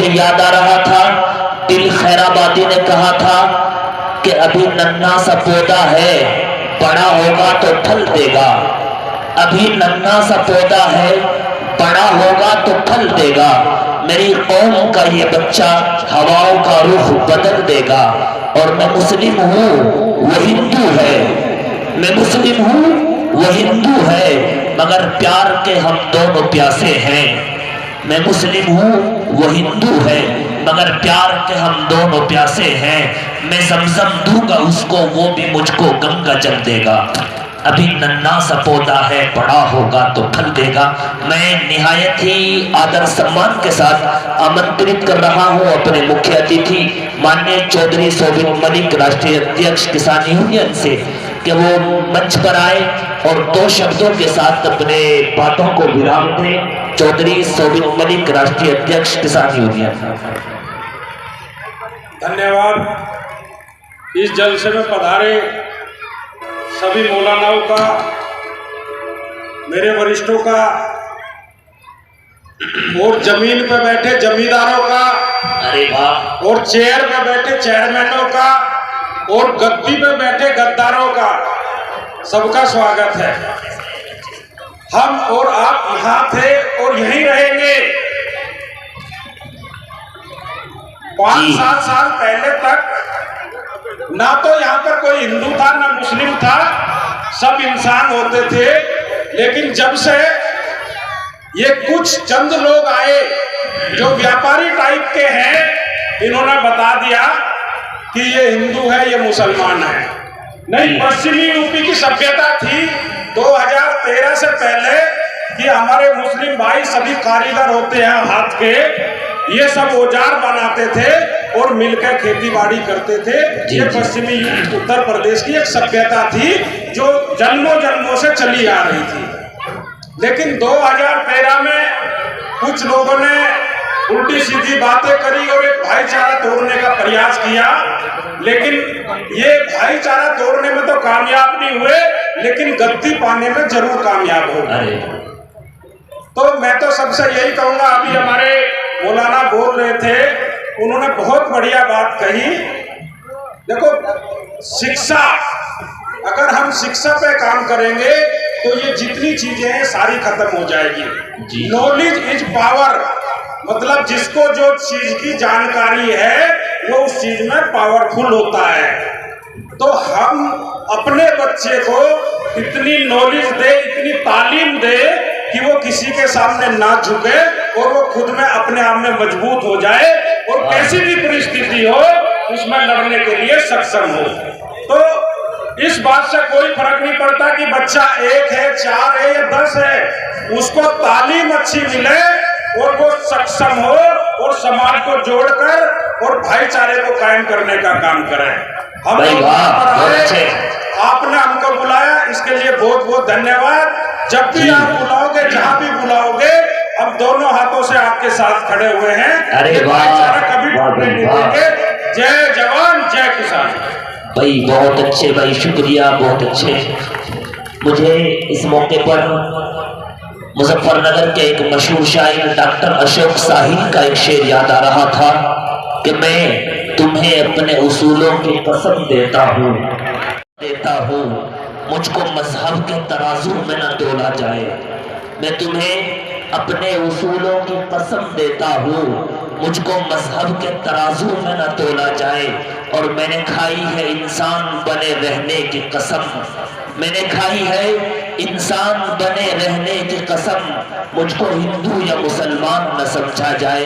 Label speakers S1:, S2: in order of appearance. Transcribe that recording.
S1: मुझे याद आ रहा था, दिल खैराबादी ने कहा था कि अभी नन्हा सा पौधा है, बड़ा होगा तो फल देगा। अभी नन्हा सा पौधा है, बड़ा होगा तो फल देगा। मेरी कौम का ये बच्चा हवाओं का रुख बदल देगा। और मैं मुस्लिम हूँ, वो हिंदू है। मैं मुस्लिम हूँ, वो हिंदू है, मगर प्यार के हम दोनों प्यासे हैं। मैं मुस्लिम हूँ, वो हिंदू है, मगर प्यार के हम दोनों प्यासे हैं। मैं ज़मज़म दूंगा उसको, वो भी मुझको गंगा जल देगा। अभी नन्हा सा पौधा है, बड़ा होगा तो फल देगा। मैं निहायत ही आदर सम्मान के साथ आमंत्रित कर रहा हूं अपने मुख्य अतिथि माननीय चौधरी सोबिन मलिक, राष्ट्रीय अध्यक्ष किसान यूनियन से, कि वो मंच पर आए और दो शब्दों के साथ अपने बातों को विराम दें। चौधरी सोबिन मलिक, राष्ट्रीय अध्यक्ष किसान यूनियन।
S2: धन्यवाद। इस जलसे में पधारे सभी मौलानाओं का, मेरे वरिष्ठों का, और जमीन पे बैठे जमींदारों का,
S1: अरे वाह,
S2: और चेयर पे बैठे चेयरमैनों का, और गद्दी पे बैठे गद्दारों का, सबका स्वागत है। हम और आप यहाँ थे और यहीं रहेंगे। 5-7 साल पहले तक ना तो यहाँ पर कोई हिंदू था ना मुस्लिम था, सब इंसान होते थे। लेकिन जब से ये कुछ चंद लोग आए जो व्यापारी टाइप के हैं, इन्होंने बता दिया कि ये हिंदू है, ये मुसलमान है। नहीं, पश्चिमी यूपी की सभ्यता थी 2013 से पहले कि हमारे मुस्लिम भाई सभी कारीगर होते हैं हाथ के, ये सब औजार बनाते थे और मिलकर खेती बाड़ी करते थे। ये पश्चिमी उत्तर प्रदेश की एक सभ्यता थी जो जन्मों जन्मों से चली आ रही थी। लेकिन 2013 में कुछ लोगों ने उल्टी सीधी बातें करी और एक भाईचारा तोड़ने का प्रयास किया। लेकिन ये भाईचारा तोड़ने में तो कामयाब नहीं हुए, लेकिन गद्दी पाने में जरूर कामयाब हो गए। तो मैं तो सबसे यही कहूंगा, अभी हमारे मौलाना बोल रहे थे, उन्होंने बहुत बढ़िया बात कही। देखो, शिक्षा, अगर हम शिक्षा पे काम करेंगे तो ये जितनी चीजें हैं सारी खत्म हो जाएगी। नॉलेज इज पावर, मतलब जिसको जो चीज की जानकारी है वो उस चीज में पावरफुल होता है। तो हम अपने बच्चे को इतनी नॉलेज दे, इतनी तालीम दे कि वो किसी के सामने ना झुके और वो खुद में अपने आप में मजबूत हो जाए और कैसी भी परिस्थिति हो उसमें लड़ने के लिए सक्षम हो। तो इस बात से कोई फर्क नहीं पड़ता कि बच्चा 1 है, 4 है या 10 है, उसको तालीम अच्छी मिले और वो सक्षम हो और समाज को जोड़कर और भाईचारे को कायम करने का काम करे। हम आपने हमको बुलाया, इसके लिए बहुत बहुत धन्यवाद। जब भी आप बुलाओगे, जहाँ भी बुलाओगे, हम दोनों हाथों से आपके साथ खड़े हुए हैं।
S1: अरे
S2: भाईचारा कभी टूटने नहीं देंगे। जय जवान जय किसान।
S1: भाई बहुत अच्छे भाई, शुक्रिया, बहुत अच्छे। मुझे इस मौके पर मुजफ्फरनगर के एक मशहूर शायर डॉक्टर अशोक साहिल का एक शेर याद आ रहा था कि मैं तुम्हें अपने उसूलों की कसम देता हूँ, मुझको मजहब के तराजू में न तोला जाए। मैं तुम्हें अपने उसूलों की कसम देता हूँ, मुझको मजहब के तराजू में न तोला जाए। और मैंने खाई है इंसान बने रहने की कसम, मैंने खाई है इंसान बने रहने की कसम, मुझको हिंदू या मुसलमान न समझा जाए।